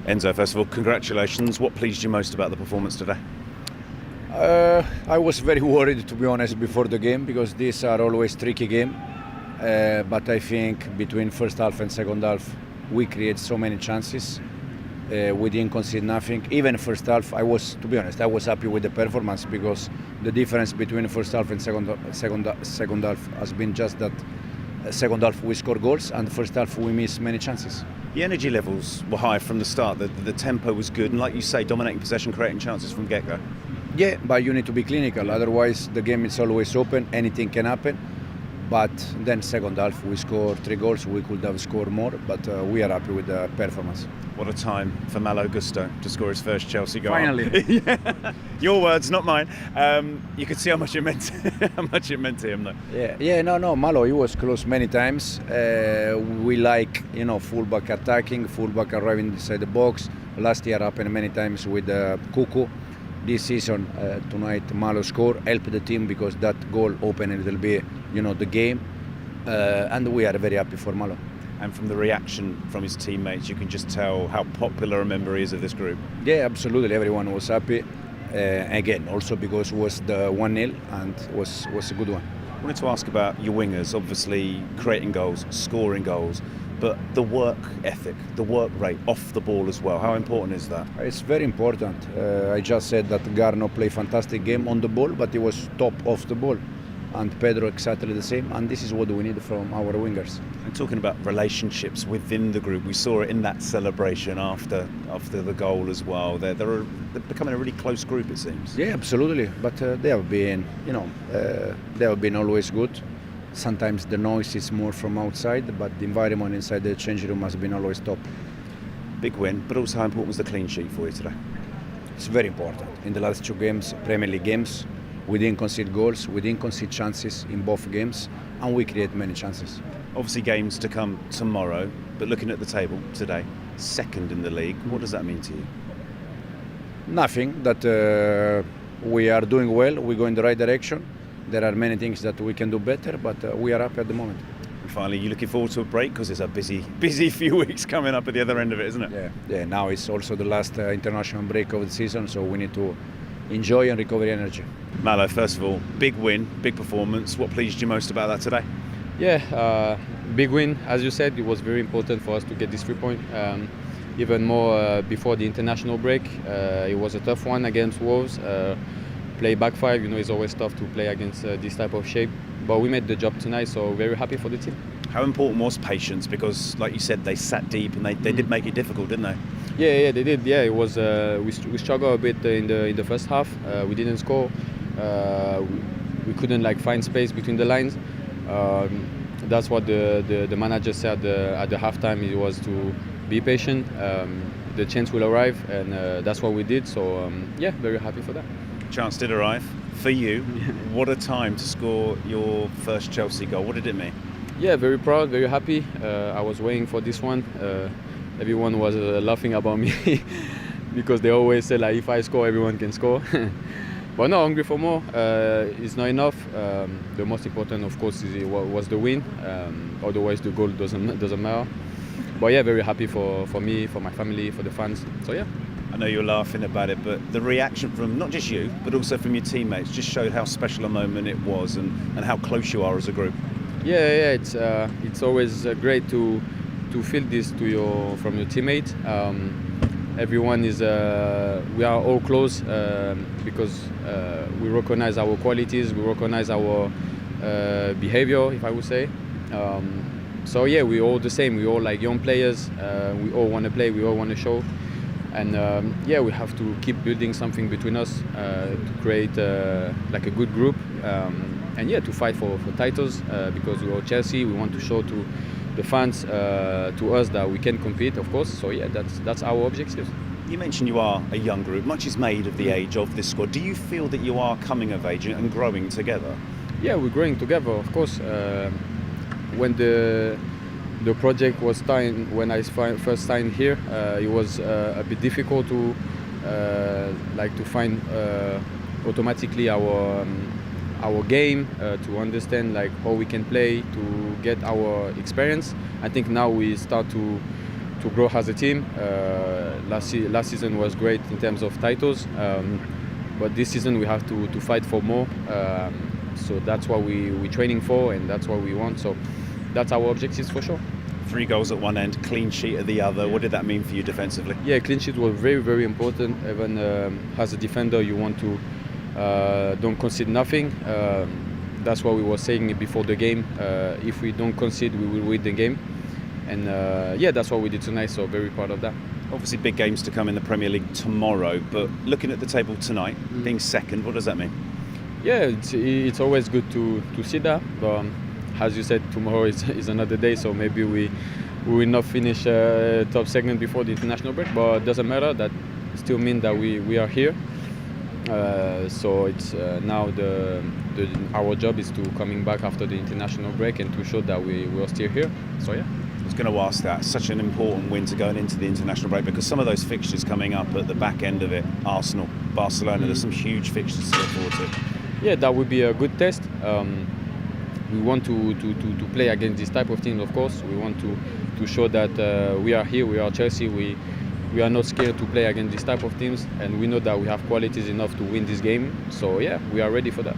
Enzo, first of all, congratulations. What pleased you most about the performance today? I was very worried, to be honest, before the game because these are always tricky games. But I think between first half and second half, we create so many chances. We didn't concede nothing. Even first half, to be honest, I was happy with the performance because the difference between first half and second half has been just that. Second half we score goals, and first half we miss many chances. The energy levels were high from the start. The tempo was good, and like you say, dominating possession, creating chances from get-go. Yeah, but you need to be clinical. Otherwise, the game is always open. Anything can happen. But then second half we scored 3 goals. We could have scored more, but we are happy with the performance. What a time for MARESCA Gusto to score his first Chelsea goal. Finally. Yeah. Your words, not mine. You could see how much it meant to him, though. No, Malo, he was close many times. We like, fullback attacking, fullback arriving inside the box. Last year happened many times with Cuckoo. This season, tonight, Malo scored, helped the team because that goal opened a little bit, the game. And we are very happy for Malo. And from the reaction from his teammates, you can just tell how popular a member he is of this group. Yeah, absolutely. Everyone was happy. Again, also because it was the 1-0 and was a good one. I wanted to ask about your wingers, obviously creating goals, scoring goals, but the work ethic, the work rate off the ball as well. How important is that? It's very important. I just said that Garno played fantastic game on the ball, but he was top off the ball. And Pedro exactly the same, and this is what we need from our wingers. And talking about relationships within the group, we saw it in that celebration after the goal as well. They're becoming a really close group, it seems. Yeah, absolutely. But they have been, always good. Sometimes the noise is more from outside, but the environment inside the changing room has been always top. Big win, but also how important was the clean sheet for you today? It's very important. In the last 2 games, Premier League games, we didn't concede goals, we didn't concede chances in both games, and we create many chances. Obviously games to come tomorrow, but looking at the table today, second in the league, what does that mean to you? Nothing, that we are doing well, we go in the right direction. There are many things that we can do better, but we are happy at the moment. And finally, you looking forward to a break? Because it's a busy few weeks coming up at the other end of it, isn't it? Yeah. Now it's also the last international break of the season, so we need to enjoy and recover energy. Malo, first of all, big win, big performance. What pleased you most about that today? Yeah, big win. As you said, it was very important for us to get this 3 points. Even more before the international break. It was a tough one against Wolves. Play back 5, it's always tough to play against this type of shape. But we made the job tonight, so very happy for the team. How important was patience? Because, like you said, they sat deep and they did make it difficult, didn't they? Yeah, they did. Yeah, it was. We struggled a bit in the first half. We didn't score. We couldn't find space between the lines. That's what the manager said at the halftime. It was to be patient. The chance will arrive, and that's what we did. So very happy for that. Chance did arrive for you. What a time to score your first Chelsea goal. What did it mean? Yeah, very proud, very happy. I was waiting for this one. Everyone was laughing about me because they always say if I score, everyone can score. But no, hungry for more. It's not enough. The most important, of course, was the win. Otherwise, the goal doesn't matter. But yeah, very happy for me, for my family, for the fans. So yeah. I know you're laughing about it, but the reaction from not just you, but also from your teammates just showed how special a moment it was and how close you are as a group. Yeah, it's always great to feel this from your teammate. Everyone is, we are all close because we recognize our qualities, we recognize our behavior, if I would say. So yeah, we're all the same. We're all like young players. We all want to play. We all want to show. And we have to keep building something between us to create a good group. And to fight for titles because we are Chelsea. We want to show to the fans, to us, that we can compete, of course. So yeah, that's our objective. You mentioned you are a young group. Much is made of the age of this squad. Do you feel that you are coming of age and growing together? Yeah, we're growing together, of course. When the project was signed, when I first signed here, it was a bit difficult to find automatically our game, to understand how we can play, to get our experience. I think now we start to grow as a team. Last season was great in terms of titles, but this season we have to fight for more. So that's what we're training for, and that's what we want. So that's our objectives for sure. 3 goals at one end, clean sheet at the other. What did that mean for you defensively? Yeah, clean sheet was very, very important. Even as a defender, you want to don't concede nothing. That's what we were saying before the game. If we don't concede, we will win the game. And yeah, that's what we did tonight. So very proud of that. Obviously, big games to come in the Premier League tomorrow. But looking at the table tonight, being second, what does that mean? Yeah, it's always good to see that. But as you said, tomorrow is another day. So maybe we will not finish top second before the international break. But it doesn't matter. That still means that we are here. So it's now our job is to coming back after the international break and to show that we are still here. So yeah. I was going to ask that. Such an important win to going into the international break, because some of those fixtures coming up at the back end of it, Arsenal, Barcelona, there's some huge fixtures to look forward to. Yeah, that would be a good test. We want to play against this type of teams, of course. We want to show that we are here, we are Chelsea, we are not scared to play against this type of teams, and we know that we have qualities enough to win this game. So yeah, we are ready for that.